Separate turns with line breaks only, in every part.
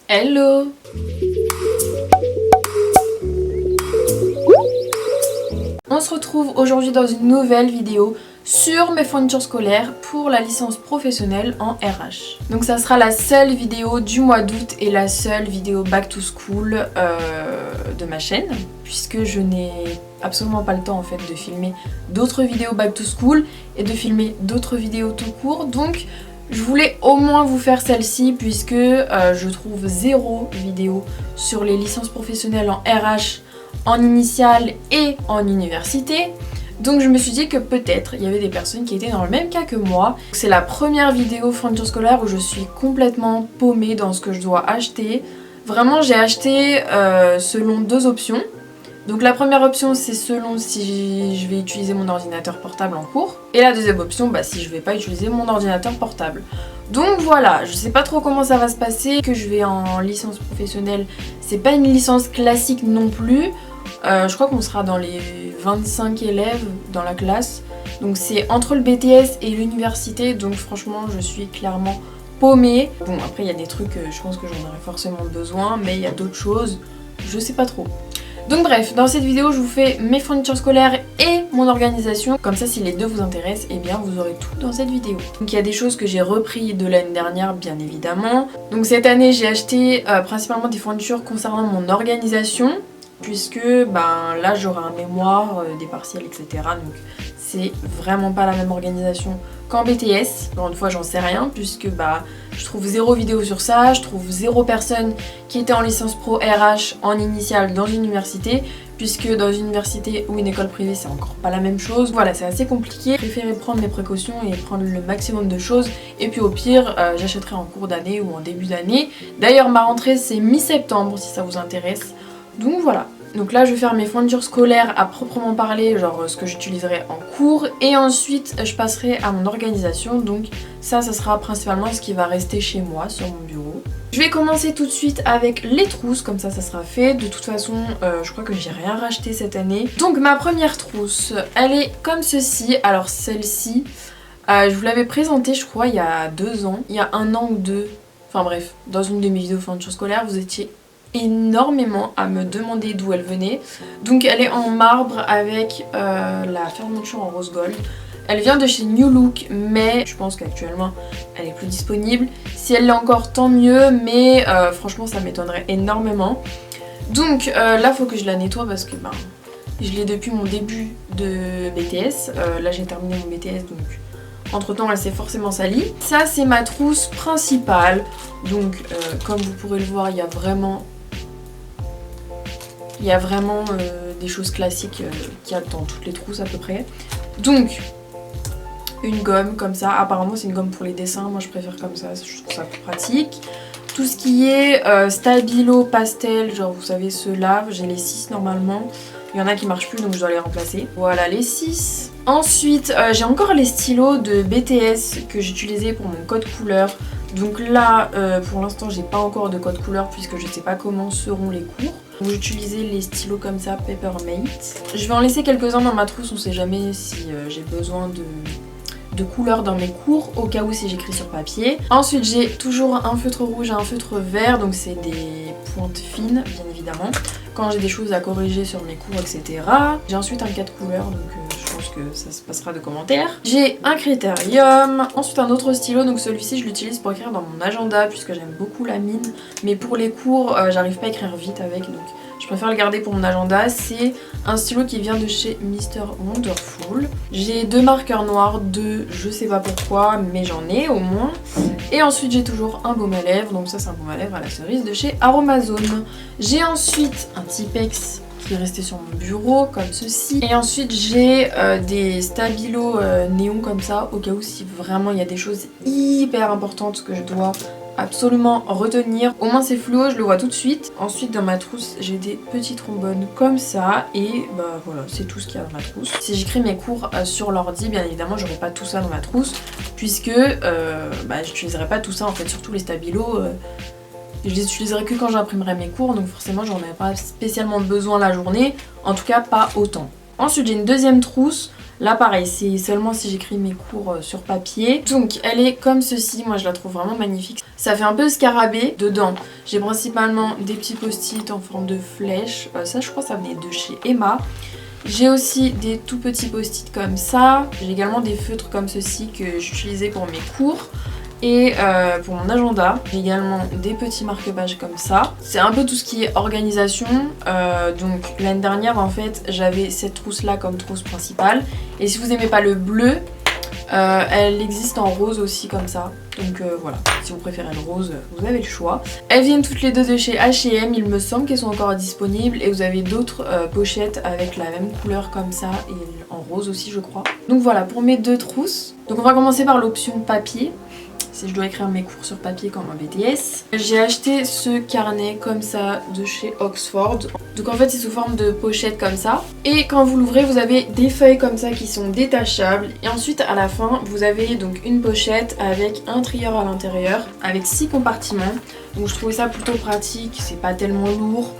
Hello! On se retrouve aujourd'hui dans une nouvelle vidéo sur mes fournitures scolaires pour la licence professionnelle en RH. Donc ça sera la seule vidéo du mois d'août et la seule vidéo back to school de ma chaîne, puisque je n'ai absolument pas le temps en fait de filmer d'autres vidéos back to school et de filmer d'autres vidéos tout court. Donc je voulais au moins vous faire celle-ci puisque je trouve zéro vidéo sur les licences professionnelles en RH, en initiale et en université. Donc je me suis dit que peut-être il y avait des personnes qui étaient dans le même cas que moi. C'est la première vidéo fourniture scolaire où je suis complètement paumée dans ce que je dois acheter. Vraiment j'ai acheté selon deux options. Donc la première option c'est selon si je vais utiliser mon ordinateur portable en cours. Et la deuxième option si je vais pas utiliser mon ordinateur portable. Donc voilà, je sais pas trop comment ça va se passer. Que je vais en licence professionnelle, c'est pas une licence classique non plus. Je crois qu'on sera dans les 25 élèves dans la classe. Donc c'est entre le BTS et l'université. Donc franchement je suis clairement paumée. Bon après il y a des trucs, je pense que j'en aurai forcément besoin. Mais il y a d'autres choses, je sais pas trop. Donc bref, dans cette vidéo je vous fais mes fournitures scolaires et mon organisation. Comme ça si les deux vous intéressent, eh bien vous aurez tout dans cette vidéo. Donc il y a des choses que j'ai repris de l'année dernière bien évidemment. Donc cette année j'ai acheté principalement des fournitures concernant mon organisation. Puisque là j'aurai un mémoire, des partiels etc. Donc c'est vraiment pas la même organisation qu'en BTS. Encore une fois j'en sais rien puisque je trouve zéro vidéo sur ça, je trouve zéro personne qui était en licence pro RH en initiale dans une université. Puisque dans une université ou une école privée c'est encore pas la même chose. Voilà, c'est assez compliqué. Je préférais prendre mes précautions et prendre le maximum de choses. Et puis au pire j'achèterai en cours d'année ou en début d'année. D'ailleurs ma rentrée c'est mi-septembre si ça vous intéresse. Donc voilà. Donc là je vais faire mes fournitures scolaires à proprement parler, genre ce que j'utiliserai en cours. Et ensuite je passerai à mon organisation. Donc ça sera principalement ce qui va rester chez moi sur mon bureau. Je vais commencer tout de suite avec les trousses, comme ça sera fait. De toute façon je crois que j'ai rien racheté cette année. Donc ma première trousse, elle est comme ceci. Alors celle-ci, je vous l'avais présentée je crois il y a 2 ans, il y a 1 an ou 2. Enfin bref, dans une de mes vidéos fournitures scolaires vous étiez énormément à me demander d'où elle venait. Donc elle est en marbre avec la fermeture en rose gold. Elle vient de chez New Look mais je pense qu'actuellement elle est plus disponible. Si elle l'est encore tant mieux mais franchement ça m'étonnerait énormément. Donc là faut que je la nettoie parce que je l'ai depuis mon début de BTS. Là j'ai terminé mon BTS donc entre temps elle s'est forcément salie. Ça c'est ma trousse principale. Donc comme vous pourrez le voir il y a vraiment des choses classiques qu'il y a dans toutes les trousses à peu près. Donc une gomme comme ça, apparemment c'est une gomme pour les dessins, moi je préfère comme ça, je trouve ça plus pratique. Tout ce qui est stabilo pastel, genre vous savez ceux-là, j'ai les 6 normalement. Il y en a qui marchent plus donc je dois les remplacer. Voilà les 6. Ensuite j'ai encore les stylos de BTS que j'utilisais pour mon code couleur. Donc là pour l'instant j'ai pas encore de code couleur puisque je sais pas comment seront les cours. Donc j'utilisais les stylos comme ça Papermate. Je vais en laisser quelques-uns dans ma trousse, on sait jamais si j'ai besoin de couleurs dans mes cours au cas où si j'écris sur papier. Ensuite j'ai toujours un feutre rouge et un feutre vert, donc c'est des pointes fines bien évidemment quand j'ai des choses à corriger sur mes cours etc. J'ai ensuite un 4 couleurs donc je pense que ça se passera de commentaires. J'ai un critérium, ensuite un autre stylo, donc celui-ci je l'utilise pour écrire dans mon agenda puisque j'aime beaucoup la mine, mais pour les cours j'arrive pas à écrire vite avec donc je préfère le garder pour mon agenda. C'est un stylo qui vient de chez Mr Wonderful. J'ai 2 marqueurs noirs, 2 je sais pas pourquoi mais j'en ai au moins. Et ensuite j'ai toujours un baume à lèvres, donc ça c'est un baume à lèvres à la cerise de chez Aromazone. J'ai ensuite un Tipex qui est resté sur mon bureau comme ceci. Et ensuite j'ai des stabilos néon comme ça au cas où si vraiment il y a des choses hyper importantes que je dois absolument retenir. Au moins c'est fluo, je le vois tout de suite. Ensuite dans ma trousse j'ai des petits trombones comme ça et voilà c'est tout ce qu'il y a dans ma trousse. Si j'écris mes cours sur l'ordi bien évidemment j'aurai pas tout ça dans ma trousse puisque j'utiliserai pas tout ça en fait, surtout les stabilos. Je les utiliserai que quand j'imprimerai mes cours donc forcément j'en ai pas spécialement besoin la journée, en tout cas pas autant. Ensuite j'ai une deuxième trousse. Là pareil, c'est seulement si j'écris mes cours sur papier. Donc elle est comme ceci, moi je la trouve vraiment magnifique. Ça fait un peu scarabée. Dedans, j'ai principalement des petits post-it en forme de flèche. Ça je crois que ça venait de chez Emma. J'ai aussi des tout petits post-it comme ça. J'ai également des feutres comme ceci que j'utilisais pour mes cours. Et pour mon agenda, j'ai également des petits marque-pages comme ça. C'est un peu tout ce qui est organisation. Donc l'année dernière en fait j'avais cette trousse là comme trousse principale. Et si vous n'aimez pas le bleu, elle existe en rose aussi comme ça. Donc voilà, si vous préférez le rose, vous avez le choix. Elles viennent toutes les deux de chez H&M, il me semble qu'elles sont encore disponibles. Et vous avez d'autres pochettes avec la même couleur comme ça et en rose aussi je crois. Donc voilà pour mes deux trousses. Donc on va commencer par l'option papier. Si je dois écrire mes cours sur papier comme un BTS. J'ai acheté ce carnet comme ça de chez Oxford. Donc en fait c'est sous forme de pochette comme ça. Et quand vous l'ouvrez vous avez des feuilles comme ça qui sont détachables. Et ensuite à la fin vous avez donc une pochette avec un trieur à l'intérieur avec 6 compartiments. Donc je trouvais ça plutôt pratique, c'est pas tellement lourd.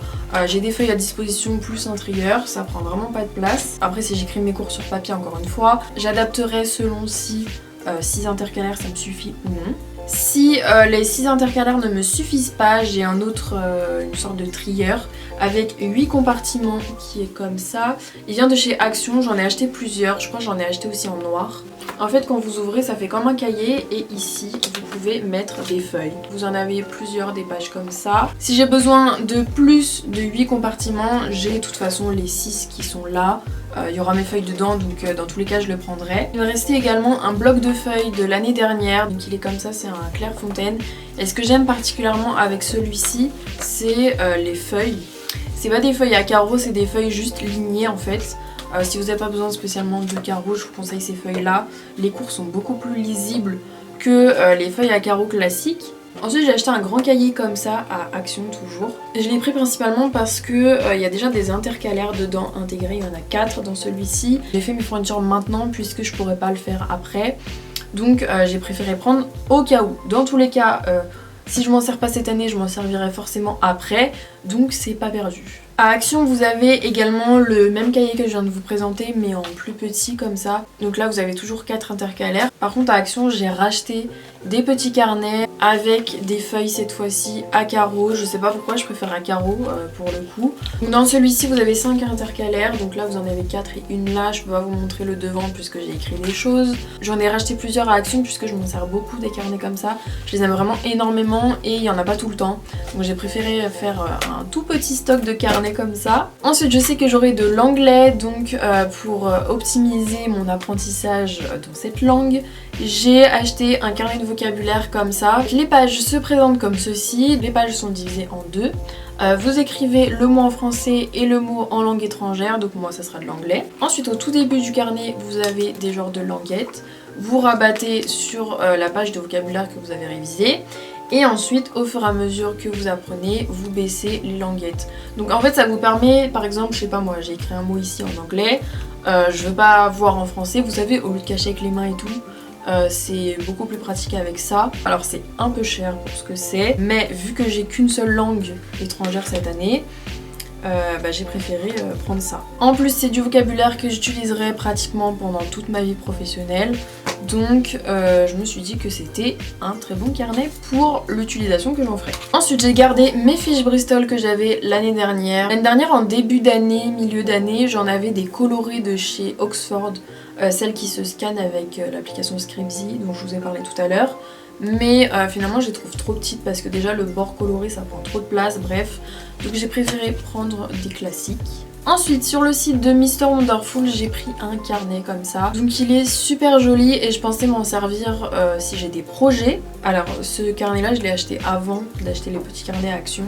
J'ai des feuilles à disposition plus un trieur, ça prend vraiment pas de place. Après si j'écris mes cours sur papier encore une fois, j'adapterai selon si 6 intercalaires ça me suffit ou non. Si les 6 intercalaires ne me suffisent pas, j'ai un autre, une sorte de trieur avec 8 compartiments qui est comme ça. Il vient de chez Action, j'en ai acheté plusieurs, je crois que j'en ai acheté aussi en noir. En fait quand vous ouvrez ça fait comme un cahier et ici vous pouvez mettre des feuilles. Vous en avez plusieurs, des pages comme ça. Si j'ai besoin de plus de 8 compartiments, j'ai de toute façon les 6 qui sont là. Il y aura mes feuilles dedans donc dans tous les cas je le prendrai. Il me restait également un bloc de feuilles de l'année dernière. Donc il est comme ça, c'est un Clairefontaine. Et ce que j'aime particulièrement avec celui-ci, c'est les feuilles. C'est pas des feuilles à carreaux, c'est des feuilles juste lignées en fait. Si vous n'avez pas besoin spécialement de carreaux, je vous conseille ces feuilles là. Les cours sont beaucoup plus lisibles que les feuilles à carreaux classiques. Ensuite j'ai acheté un grand cahier comme ça à Action toujours. Et je l'ai pris principalement parce que y a déjà des intercalaires dedans intégrés, il y en a 4 dans celui-ci. J'ai fait mes fournitures maintenant puisque je pourrais pas le faire après. Donc j'ai préféré prendre au cas où. Dans tous les cas, si je m'en sers pas cette année, je m'en servirai forcément après. Donc c'est pas perdu. À Action vous avez également le même cahier que je viens de vous présenter mais en plus petit comme ça. Donc là vous avez toujours 4 intercalaires. Par contre à Action j'ai racheté des petits carnets avec des feuilles cette fois-ci à carreaux. Je sais pas pourquoi je préfère à carreaux pour le coup. Donc dans celui-ci vous avez 5 intercalaires. Donc là vous en avez 4 et une là. Je peux pas vous montrer le devant puisque j'ai écrit des choses. J'en ai racheté plusieurs à Action puisque je m'en sers beaucoup des carnets comme ça. Je les aime vraiment énormément et il y en a pas tout le temps. Donc j'ai préféré faire un tout petit stock de carnets comme ça. Ensuite je sais que j'aurai de l'anglais donc pour optimiser mon apprentissage dans cette langue, j'ai acheté un carnet de vocabulaire comme ça. Les pages se présentent comme ceci, les pages sont divisées en deux. Vous écrivez le mot en français et le mot en langue étrangère, donc moi ça sera de l'anglais. Ensuite au tout début du carnet vous avez des genres de languettes. Vous rabattez sur la page de vocabulaire que vous avez révisée. Et ensuite, au fur et à mesure que vous apprenez, vous baissez les languettes. Donc en fait, ça vous permet, par exemple, je sais pas moi, j'ai écrit un mot ici en anglais, je veux pas voir en français, vous savez, au lieu de cacher avec les mains et tout, c'est beaucoup plus pratique avec ça. Alors c'est un peu cher pour ce que c'est, mais vu que j'ai qu'une seule langue étrangère cette année, j'ai préféré prendre ça. En plus c'est du vocabulaire que j'utiliserai pratiquement pendant toute ma vie professionnelle. Donc je me suis dit que c'était un très bon carnet pour l'utilisation que j'en ferai. Ensuite j'ai gardé mes fiches Bristol que j'avais l'année dernière. L'année dernière en début d'année, milieu d'année, j'en avais des colorées de chez Oxford. Celles qui se scannent avec l'application Scribzy dont je vous ai parlé tout à l'heure. Mais finalement je les trouve trop petites parce que déjà le bord coloré ça prend trop de place, bref. Donc j'ai préféré prendre des classiques. Ensuite sur le site de Mr Wonderful j'ai pris un carnet comme ça. Donc il est super joli et je pensais m'en servir si j'ai des projets. Alors ce carnet là je l'ai acheté avant d'acheter les petits carnets à Action.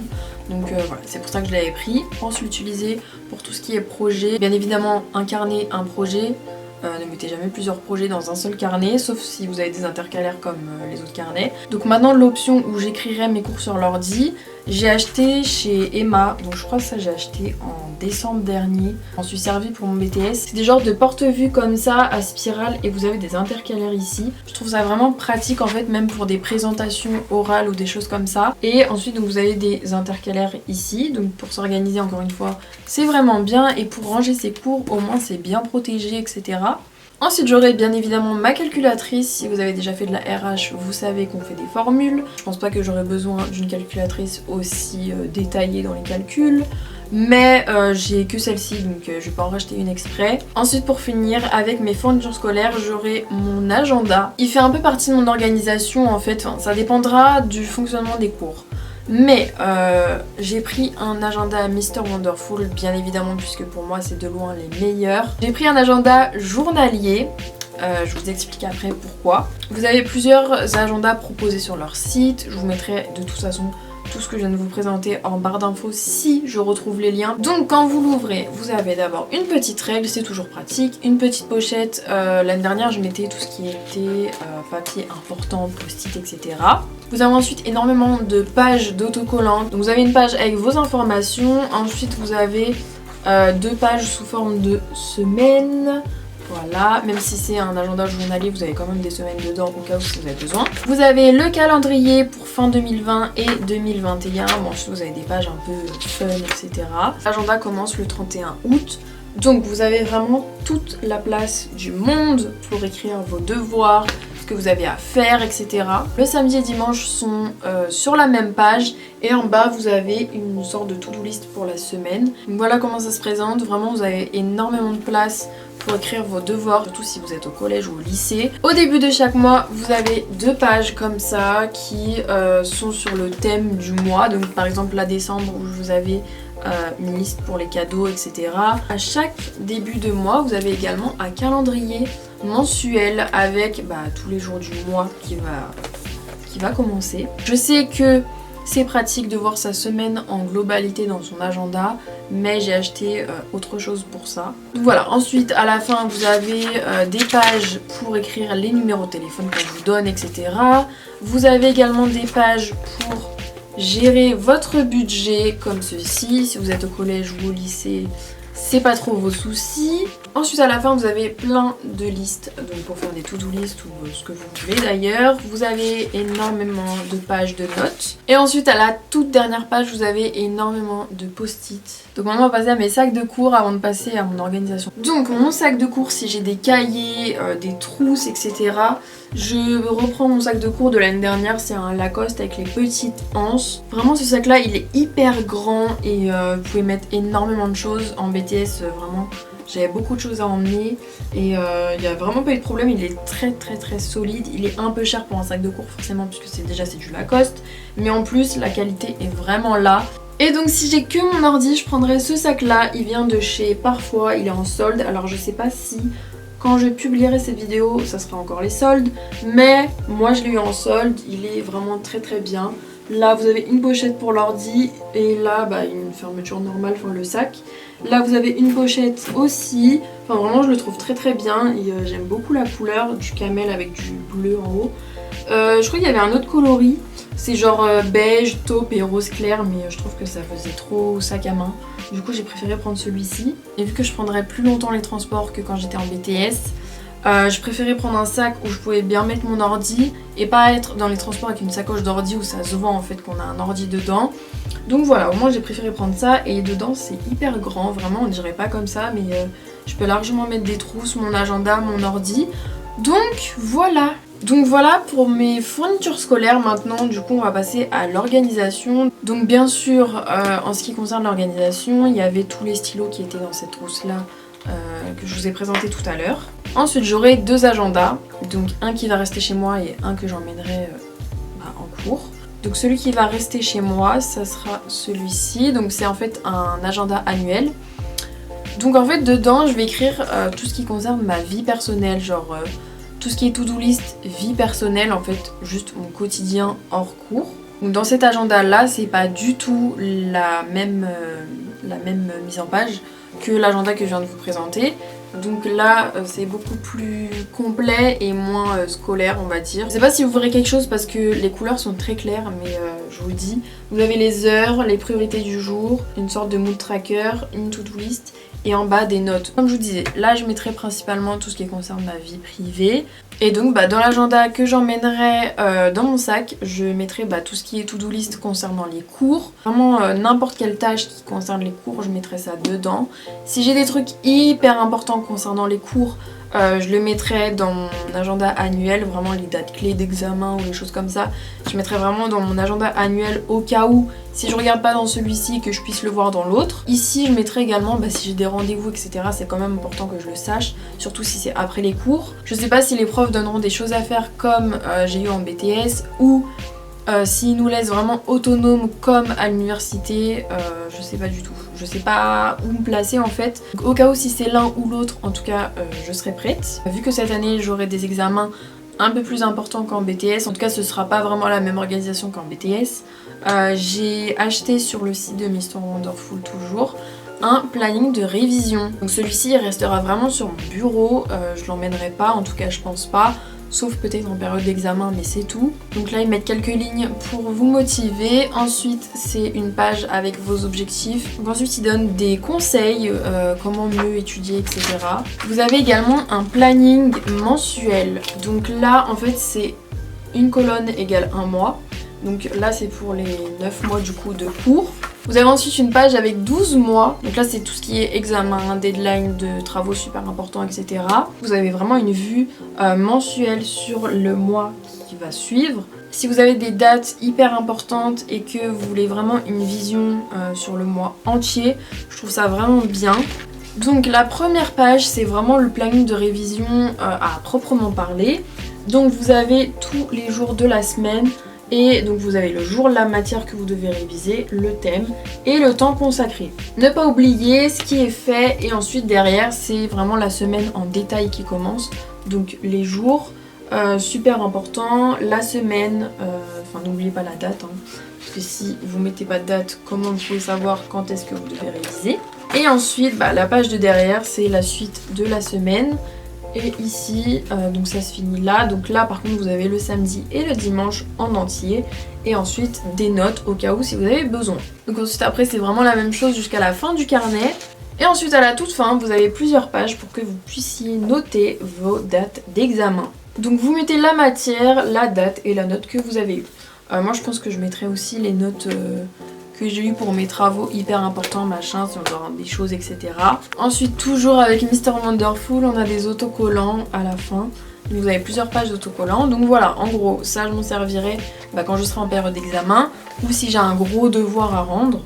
Donc voilà, c'est pour ça que je l'avais pris. Je pense l'utiliser pour tout ce qui est projet. Bien évidemment un carnet, un projet. Ne mettez jamais plusieurs projets dans un seul carnet, sauf si vous avez des intercalaires comme les autres carnets. Donc maintenant l'option où j'écrirai mes cours sur l'ordi, j'ai acheté chez Emma, donc je crois que ça j'ai acheté en décembre dernier. J'en suis servi pour mon BTS. C'est des genres de porte-vue comme ça à spirale et vous avez des intercalaires ici. Je trouve ça vraiment pratique en fait, même pour des présentations orales ou des choses comme ça. Et ensuite donc vous avez des intercalaires ici, donc pour s'organiser encore une fois c'est vraiment bien. Et pour ranger ses cours au moins c'est bien protégé etc. Ensuite j'aurai bien évidemment ma calculatrice. Si vous avez déjà fait de la RH, vous savez qu'on fait des formules. Je pense pas que j'aurai besoin d'une calculatrice aussi détaillée dans les calculs. Mais j'ai que celle-ci, donc je vais pas en racheter une exprès. Ensuite pour finir, avec mes fournitures scolaires, j'aurai mon agenda. Il fait un peu partie de mon organisation en fait, enfin, ça dépendra du fonctionnement des cours. Mais j'ai pris un agenda Mr Wonderful, bien évidemment, puisque pour moi c'est de loin les meilleurs. J'ai pris un agenda journalier. Je vous explique après pourquoi. Vous avez plusieurs agendas proposés sur leur site. Je vous mettrai de toute façon tout ce que je viens de vous présenter en barre d'infos si je retrouve les liens. Donc quand vous l'ouvrez, vous avez d'abord une petite règle, c'est toujours pratique, une petite pochette. L'année dernière je mettais tout ce qui était papier important, post-it, etc. Vous avez ensuite énormément de pages d'autocollants. Donc vous avez une page avec vos informations, ensuite vous avez 2 pages sous forme de semaine. Voilà, même si c'est un agenda journalier, vous avez quand même des semaines dedans au cas où si vous avez besoin. Vous avez le calendrier pour fin 2020 et 2021. Bon, ensuite vous avez des pages un peu fun, etc. L'agenda commence le 31 août. Donc vous avez vraiment toute la place du monde pour écrire vos devoirs, ce que vous avez à faire, etc. Le samedi et dimanche sont sur la même page et en bas vous avez une sorte de to-do list pour la semaine. Donc voilà comment ça se présente. Vraiment vous avez énormément de place pour écrire vos devoirs, surtout si vous êtes au collège ou au lycée. Au début de chaque mois, vous avez 2 pages comme ça qui sont sur le thème du mois. Donc par exemple là décembre où vous avez une liste pour les cadeaux, etc. À chaque début de mois, vous avez également un calendrier mensuel avec tous les jours du mois qui va commencer. Je sais que c'est pratique de voir sa semaine en globalité dans son agenda, mais j'ai acheté autre chose pour ça. Donc voilà, ensuite à la fin vous avez des pages pour écrire les numéros de téléphone qu'on vous donne, etc. Vous avez également des pages pour gérer votre budget comme ceci. Si vous êtes au collège ou au lycée, c'est pas trop vos soucis. Ensuite à la fin vous avez plein de listes, donc pour faire des to-do list ou ce que vous voulez d'ailleurs. Vous avez énormément de pages de notes. Et ensuite à la toute dernière page vous avez énormément de post-it. Donc maintenant on va passer à mes sacs de cours avant de passer à mon organisation. Donc mon sac de cours, si j'ai des cahiers, des trousses, etc. Je reprends mon sac de cours de l'année dernière, c'est un Lacoste avec les petites anses. Vraiment ce sac là il est hyper grand et vous pouvez mettre énormément de choses. En BTS vraiment j'avais beaucoup de choses à emmener et il n'y a vraiment pas eu de problème. Il est très solide. Il est un peu cher pour un sac de cours forcément puisque c'est du Lacoste, mais en plus la qualité est vraiment là. Et donc si j'ai que mon ordi, je prendrais ce sac là. Il vient de chez Parfois, il est en solde. Alors je sais pas si quand je publierai cette vidéo ça sera encore les soldes, mais moi je l'ai eu en solde. Il est vraiment très bien. Là vous avez une pochette pour l'ordi et là une fermeture normale, enfin le sac. Là vous avez une pochette aussi, enfin vraiment je le trouve très bien et j'aime beaucoup la couleur du camel avec du bleu en haut. Je crois qu'il y avait un autre coloris, c'est genre beige, taupe et rose clair, mais je trouve que ça faisait trop sac à main. Du coup j'ai préféré prendre celui-ci. Et vu que je prendrais plus longtemps les transports que quand j'étais en BTS, je préférais prendre un sac où je pouvais bien mettre mon ordi et pas être dans les transports avec une sacoche d'ordi où ça se voit en fait qu'on a un ordi dedans. Donc voilà, au moins j'ai préféré prendre ça et dedans c'est hyper grand, vraiment on dirait pas comme ça mais je peux largement mettre des trousses, mon agenda, mon ordi. Donc voilà pour mes fournitures scolaires. Maintenant du coup on va passer à l'organisation. Donc bien sûr en ce qui concerne l'organisation, il y avait tous les stylos qui étaient dans cette trousse là que je vous ai présenté tout à l'heure. Ensuite j'aurai 2 agendas, donc un qui va rester chez moi et un que j'emmènerai en cours. Donc celui qui va rester chez moi, ça sera celui-ci. Donc c'est en fait un agenda annuel. Donc en fait dedans je vais écrire tout ce qui concerne ma vie personnelle, genre tout ce qui est to-do list, vie personnelle, en fait juste mon quotidien hors cours. Donc dans cet agenda là c'est pas du tout la même mise en page que l'agenda que je viens de vous présenter. Donc là c'est beaucoup plus complet et moins scolaire on va dire. Je sais pas si vous verrez quelque chose parce que les couleurs sont très claires, mais je vous le dis. Vous avez les heures, les priorités du jour, une sorte de mood tracker, une to-do list et en bas des notes. Comme je vous disais, là je mettrai principalement tout ce qui concerne ma vie privée. Et donc dans l'agenda que j'emmènerai dans mon sac, je mettrai tout ce qui est to-do list concernant les cours. Vraiment n'importe quelle tâche qui concerne les cours, je mettrai ça dedans. Si j'ai des trucs hyper importants concernant les cours, Je le mettrai dans mon agenda annuel, vraiment les dates clés d'examen ou les choses comme ça. Je mettrai vraiment dans mon agenda annuel au cas où, si je regarde pas dans celui-ci, que je puisse le voir dans l'autre. Ici, je mettrai également si j'ai des rendez-vous, etc. C'est quand même important que je le sache, surtout si c'est après les cours. Je sais pas si les profs donneront des choses à faire comme j'ai eu en BTS ou s'ils nous laissent vraiment autonomes comme à l'université, je sais pas du tout. Je sais pas où me placer en fait. Donc, au cas où si c'est l'un ou l'autre, en tout cas je serai prête. Vu que cette année j'aurai des examens un peu plus importants qu'en BTS, en tout cas ce sera pas vraiment la même organisation qu'en BTS. J'ai acheté sur le site de Mr Wonderful toujours un planning de révision. Donc celui-ci il restera vraiment sur mon bureau, je l'emmènerai pas, en tout cas je pense pas. Sauf peut-être en période d'examen, mais c'est tout. Donc là ils mettent quelques lignes pour vous motiver. Ensuite c'est une page avec vos objectifs. Donc ensuite ils donnent des conseils, comment mieux étudier, etc. Vous avez également un planning mensuel. Donc là en fait c'est une colonne égale un mois. Donc là c'est pour les 9 mois du coup de cours. Vous avez ensuite une page avec 12 mois, donc là c'est tout ce qui est examen, deadline de travaux super importants, etc. Vous avez vraiment une vue mensuelle sur le mois qui va suivre. Si vous avez des dates hyper importantes et que vous voulez vraiment une vision sur le mois entier, je trouve ça vraiment bien. Donc la première page c'est vraiment le planning de révision à proprement parler. Donc vous avez tous les jours de la semaine. Et donc vous avez le jour, la matière que vous devez réviser, le thème et le temps consacré. Ne pas oublier ce qui est fait et ensuite derrière c'est vraiment la semaine en détail qui commence. Donc les jours, super important, la semaine, enfin n'oubliez pas la date, parce que si vous mettez pas de date, comment vous pouvez savoir quand est-ce que vous devez réviser. Et ensuite la page de derrière c'est la suite de la semaine. Et ici, donc ça se finit là. Donc là par contre vous avez le samedi et le dimanche en entier. Et ensuite des notes au cas où si vous avez besoin. Donc ensuite après c'est vraiment la même chose jusqu'à la fin du carnet. Et ensuite à la toute fin vous avez plusieurs pages pour que vous puissiez noter vos dates d'examen. Donc vous mettez la matière, la date et la note que vous avez eue. Moi je pense que je mettrai aussi les notes que j'ai eu pour mes travaux hyper importants, machin, si on doit rendre des choses, etc. Ensuite, toujours avec Mr Wonderful, on a des autocollants à la fin. Vous avez plusieurs pages d'autocollants. Donc voilà, en gros, ça je m'en servirai quand je serai en période d'examen ou si j'ai un gros devoir à rendre.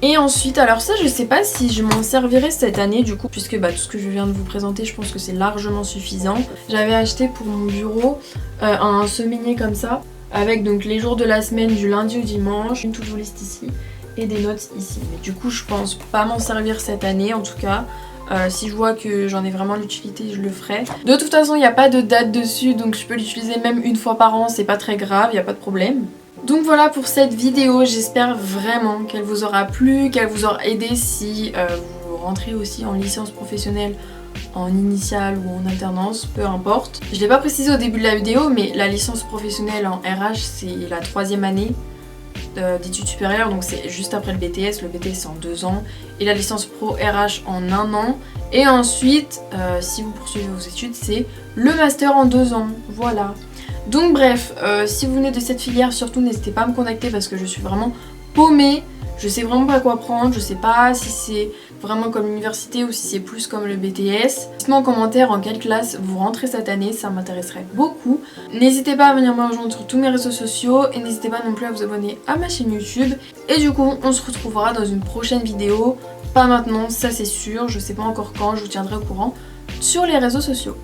Et ensuite, alors ça je sais pas si je m'en servirai cette année du coup, puisque tout ce que je viens de vous présenter, je pense que c'est largement suffisant. J'avais acheté pour mon bureau un semainier comme ça, avec donc les jours de la semaine du lundi au dimanche, une to-do list ici. Et des notes ici. Mais du coup je pense pas m'en servir cette année en tout cas. Si je vois que j'en ai vraiment l'utilité, je le ferai. De toute façon il n'y a pas de date dessus, donc je peux l'utiliser même une fois par an, c'est pas très grave, il n'y a pas de problème. Donc voilà pour cette vidéo, j'espère vraiment qu'elle vous aura plu, qu'elle vous aura aidé si vous rentrez aussi en licence professionnelle, en initiale ou en alternance, peu importe. Je l'ai pas précisé au début de la vidéo, mais la licence professionnelle en RH c'est la 3e année d'études supérieures, donc c'est juste après le BTS c'est en 2 ans et la licence pro RH en 1 an et ensuite si vous poursuivez vos études c'est le master en 2 ans, voilà. Donc bref, si vous venez de cette filière surtout n'hésitez pas à me contacter parce que je suis vraiment paumée, je sais vraiment pas quoi prendre, je sais pas si c'est vraiment comme l'université ou si c'est plus comme le BTS. Dites-moi en commentaire en quelle classe vous rentrez cette année, ça m'intéresserait beaucoup. N'hésitez pas à venir me rejoindre sur tous mes réseaux sociaux et n'hésitez pas non plus à vous abonner à ma chaîne YouTube. Et du coup, on se retrouvera dans une prochaine vidéo. Pas maintenant, ça c'est sûr, je sais pas encore quand, je vous tiendrai au courant sur les réseaux sociaux.